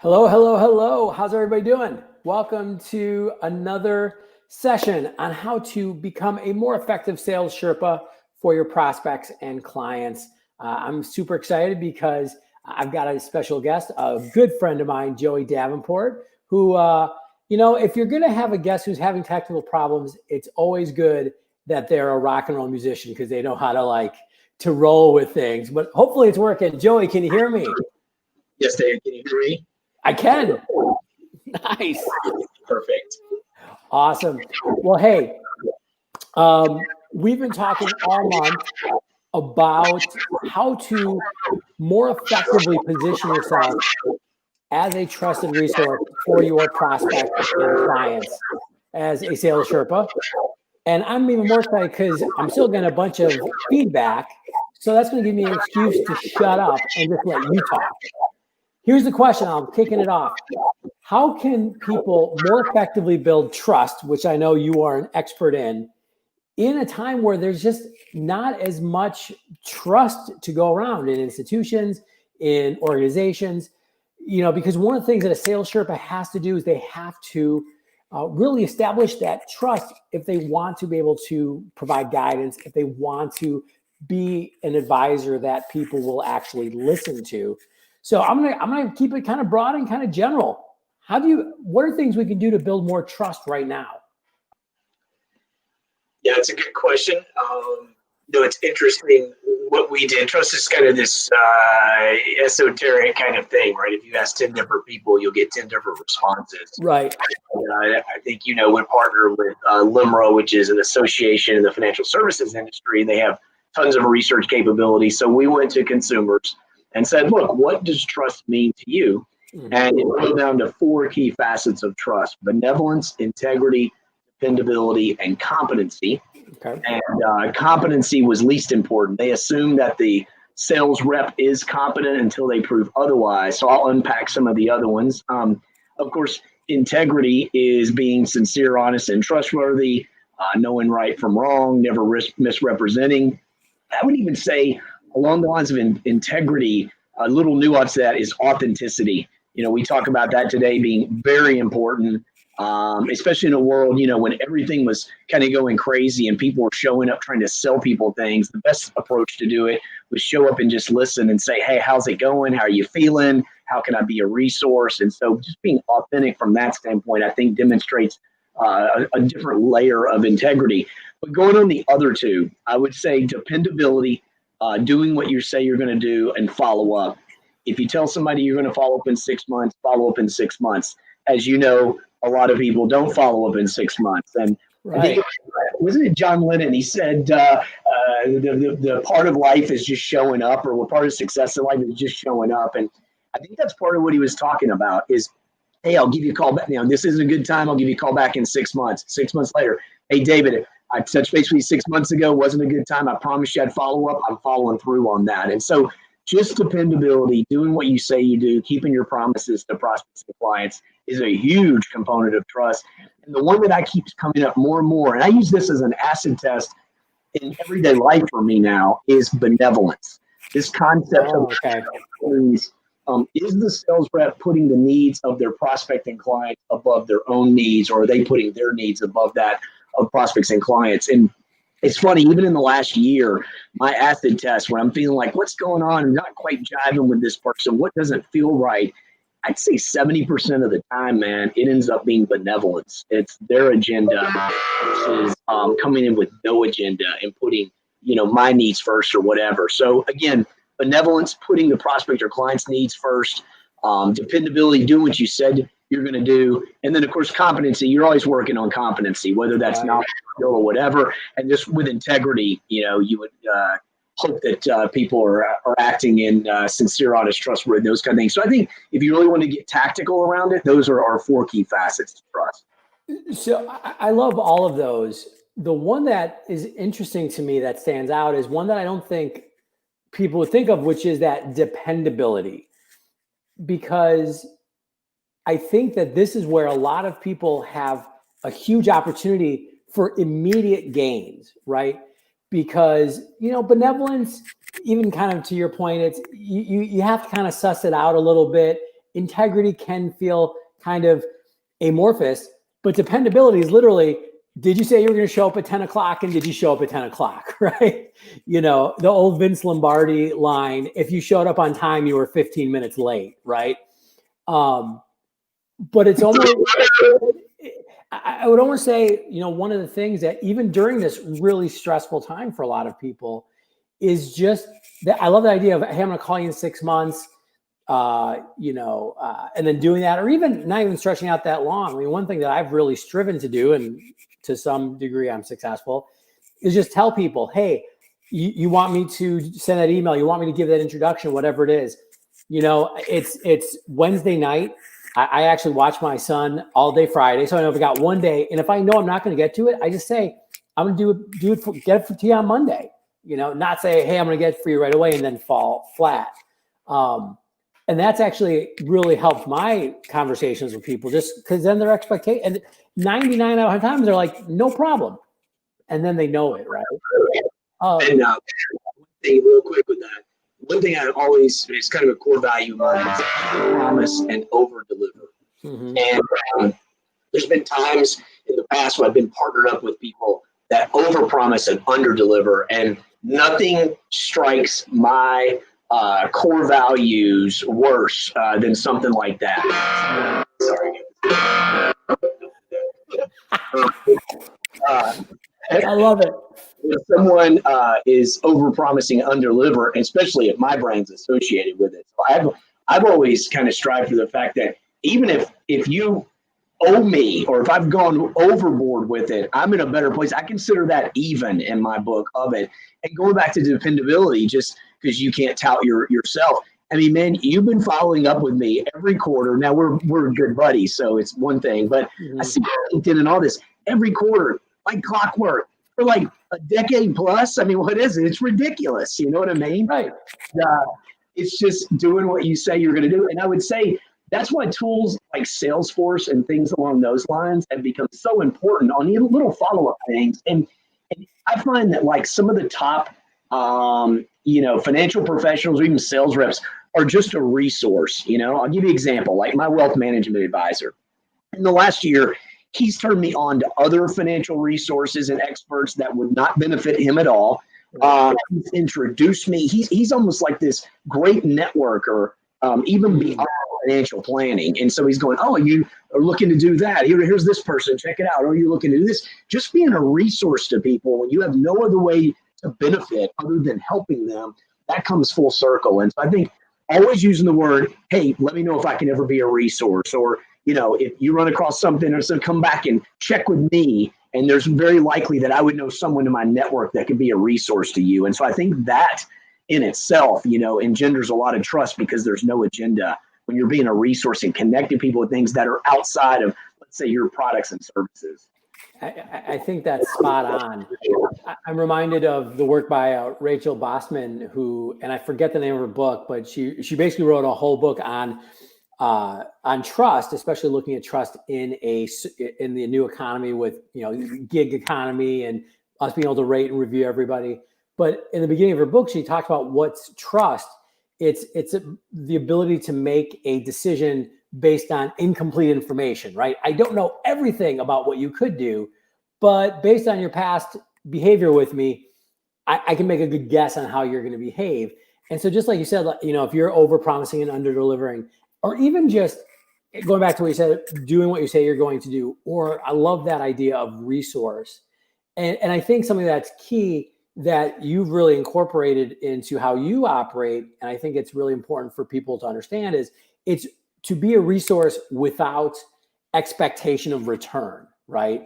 Hello, hello, hello. How's everybody doing? Welcome to another session on how to become a more effective sales Sherpa for your prospects and clients. I'm super excited because I've got a special guest, a good friend of mine, Joey Davenport, who, if you're going to have a guest who's having technical problems, it's always good that they're a rock and roll musician because they know how to roll with things. But hopefully it's working. Joey, can you hear me? Yes, Dave, can you hear me? I can. Nice. Perfect. Awesome. Well, hey, we've been talking all month about how to more effectively position yourself as a trusted resource for your prospects and clients as a sales Sherpa. And I'm even more excited because I'm still getting a bunch of feedback. So that's going to give me an excuse to shut up and just let you talk. Here's the question. I'm kicking it off. How can people more effectively build trust, which I know you are an expert in a time where there's just not as much trust to go around in institutions, in organizations, because one of the things that a sales Sherpa has to do is they have to really establish that trust if they want to be able to provide guidance, if they want to be an advisor that people will actually listen to. So I'm gonna keep it kind of broad and kind of general. What are things we can do to build more trust right now? Yeah, it's a good question. It's interesting what we did. Trust is kind of this esoteric kind of thing, right? If you ask 10 different people, you'll get 10 different responses. Right. I think, we partner with LIMRA, which is an association in the financial services industry. They have tons of research capabilities. So we went to consumers and said, look, what does trust mean to you? Mm-hmm. And it boiled down to 4 key facets of trust: benevolence, integrity, dependability, and competency. Okay. And competency was least important. They assume that the sales rep is competent until they prove otherwise. So I'll unpack some of the other ones. Of course, integrity is being sincere, honest, and trustworthy, knowing right from wrong, never misrepresenting. I would even say along the lines of integrity, a little nuance to that is authenticity. We talk about that today being very important. Especially in a world, when everything was kind of going crazy and people were showing up trying to sell people things. The best approach to do it was show up and just listen and say, hey, how's it going? How are you feeling? How can I be a resource? And so just being authentic from that standpoint, I think demonstrates a different layer of integrity. But going on the other two, I would say dependability, doing what you say you're going to do and follow up. If you tell somebody you're going to follow up in 6 months, follow up in 6 months. As you know, a lot of people don't follow up in 6 months. And right. I think, wasn't it John Lennon? He said the part of life is just showing up, or part of success in life is just showing up. And I think that's part of what he was talking about is, hey, I'll give you a call back. This isn't a good time. I'll give you a call back in 6 months. 6 months later, hey, David, I touched base with you 6 months ago. Wasn't a good time. I promised you I'd follow up. I'm following through on that. And so just dependability, doing what you say you do, keeping your promises to prospects and clients is a huge component of trust. And the one that I keep coming up more and more, and I use this as an acid test in everyday life for me now, is benevolence. This concept of is the sales rep putting the needs of their prospect and client above their own needs, or are they putting their needs above that of prospects and clients? And it's funny, even in the last year, my acid test, when I'm feeling like, what's going on? I'm not quite jiving with this person. What doesn't feel right? I'd say 70% of the time, man, it ends up being benevolence. It's their agenda versus coming in with no agenda and putting, my needs first or whatever. So again, benevolence, putting the prospect or client's needs first, dependability, doing what you said you're going to do. And then, of course, competency. You're always working on competency, whether that's knowledge or whatever. And just with integrity, you would hope that people are acting in sincere, honest, trustworthy, those kind of things. So I think if you really want to get tactical around it, those are our 4 key facets to trust. So I love all of those. The one that is interesting to me that stands out is one that I don't think people would think of, which is that dependability. Because I think that this is where a lot of people have a huge opportunity for immediate gains, right? Because, benevolence, even kind of to your point, it's you have to kind of suss it out a little bit. integrity can feel kind of amorphous, but dependability is literally, did you say you were going to show up at 10 o'clock and did you show up at 10 o'clock, right? You know, the old Vince Lombardi line, if you showed up on time, you were 15 minutes late, right? But it's almost, I would almost say, you know, one of the things that even during this really stressful time for a lot of people is just that I love the idea of, hey, I'm going to call you in 6 months, you know, and then doing that, or even not even stretching out that long. I mean, one thing that I've really striven to do, and to some degree I'm successful, is just tell people, hey, you want me to send that email, you want me to give that introduction, whatever it is. You know, it's Wednesday night. I actually watch my son all day Friday. So I know if I got one day, and if I know I'm not going to get to it, I just say, I'm going to get it to you on Monday, you know, not say, hey, I'm going to get it for you right away and then fall flat. And that's actually really helped my conversations with people, just because then their expectation, and 99 out of times they're like, no problem. And then they know it, right? And one thing real quick with that, one thing I always, it's kind of a core value of mine, is promise and over deliver. Mm-hmm. And there's been times in the past where I've been partnered up with people that over promise and under deliver, and nothing strikes my core values worse than something like that. Sorry. I love it. If someone is over promising and under deliver, especially if my brand's associated with it. So I've always kind of strived for the fact that even if you owe me, or if I've gone overboard with it, I'm in a better place. I consider that even in my book of it. And going back to dependability, just because you can't tout yourself. I mean, man, you've been following up with me every quarter. Now we're good buddies, so it's one thing. But I see LinkedIn and all this every quarter, like clockwork, for like a decade plus. I mean, what is it? It's ridiculous. You know what I mean? Right. It's just doing what you say you're going to do. And I would say that's why tools like Salesforce and things along those lines have become so important on even little follow-up things. And I find that like some of the top, financial professionals or even sales reps are just a resource. You know, I'll give you an example, like my wealth management advisor. In the last year, he's turned me on to other financial resources and experts that would not benefit him at all. He's introduced me. He's almost like this great networker, even beyond financial planning. And so he's going, oh, you are looking to do that. Here's this person. Check it out. Or you're looking to do this. Just being a resource to people when you have no other way to benefit other than helping them, that comes full circle. And so I think always using the word, hey, let me know if I can ever be a resource, or, you know, if you run across something or so, come back and check with me. And there's very likely that I would know someone in my network that could be a resource to you. And so I think that in itself, you know, engenders a lot of trust because there's no agenda when you're being a resource and connecting people with things that are outside of, let's say, your products and services. I think that's spot on. I'm reminded of the work by Rachel Bossman, who, and I forget the name of her book, but she basically wrote a whole book on trust, especially looking at trust in the new economy with, you know, gig economy and us being able to rate and review everybody. But in the beginning of her book, she talked about what's trust. It's the ability to make a decision based on incomplete information, right? I don't know everything about what you could do, but based on your past behavior with me, I can make a good guess on how you're going to behave. And so just like you said, you know, if you're over promising and under delivering, or even just going back to what you said, doing what you say you're going to do, or I love that idea of resource. And I think something that's key that you've really incorporated into how you operate, and I think it's really important for people to understand, is it's to be a resource without expectation of return, right?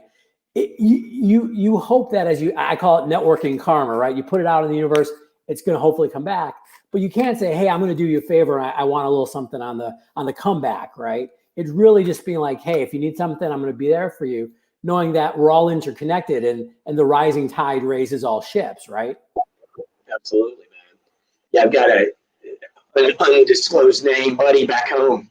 You hope that I call it networking karma, right? You put it out in the universe, it's going to hopefully come back. But you can't say, hey, I'm going to do you a favor. I want a little something on the comeback, right? It's really just being like, hey, if you need something, I'm going to be there for you, knowing that we're all interconnected and the rising tide raises all ships, right? Absolutely, man. Yeah, I've got an undisclosed name buddy back home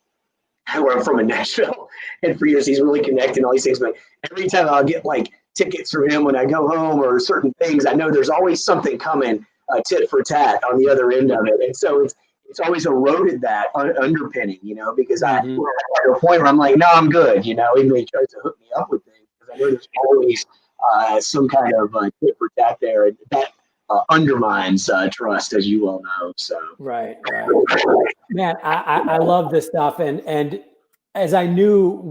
where I'm from in Nashville. And for years, he's really connected and all these things. But every time I'll get like tickets from him when I go home or certain things, I know there's always something coming. Tit for tat on the other end of it. And so it's it's always eroded that underpinning, you know, because I Mhm. to a point where I'm like, no, I'm good, you know, even though he tries to hook me up with things, because I know there's always some kind of tit for tat there, and that undermines trust, as you well know. So Right. Man, I love this stuff, and as I knew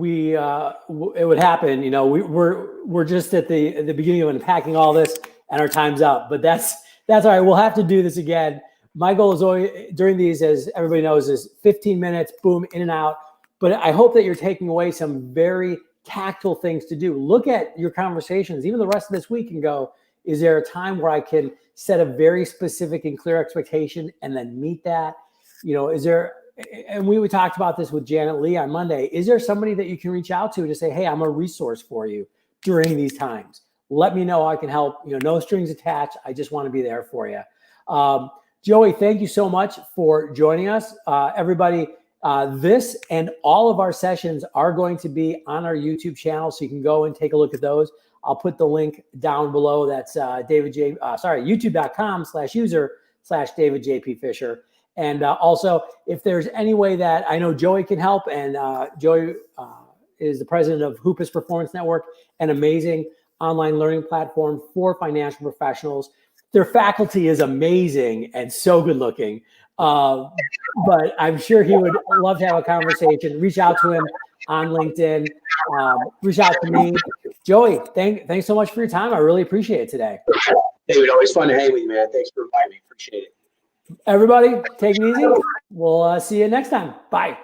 it would happen, you know, we're just at the beginning of unpacking all this, and our time's up. But that's all right. We'll have to do this again. My goal is always during these, as everybody knows, is 15 minutes, boom, in and out. But I hope that you're taking away some very tactile things to do. Look at your conversations, even the rest of this week, and go, is there a time where I can set a very specific and clear expectation and then meet that? You know, is there, and we talked about this with Janet Lee on Monday, is there somebody that you can reach out to say, hey, I'm a resource for you during these times? Let me know how I can help. You know, no strings attached. I just want to be there for you. Joey, thank you so much for joining us. Everybody, this and all of our sessions are going to be on our YouTube channel, so you can go and take a look at those. I'll put the link down below. That's youtube.com/user/David J.P. Fisher. And also, if there's any way that I know Joey can help, and Joey is the president of Hoopus Performance Network, an amazing online learning platform for financial professionals. Their faculty is amazing and so good looking. But I'm sure he would love to have a conversation. Reach out to him on LinkedIn. Reach out to me. Joey, thanks so much for your time. I really appreciate it today. David, always fun to hang with you, man. Thanks for inviting me. Appreciate it. Everybody, take it easy. We'll see you next time. Bye.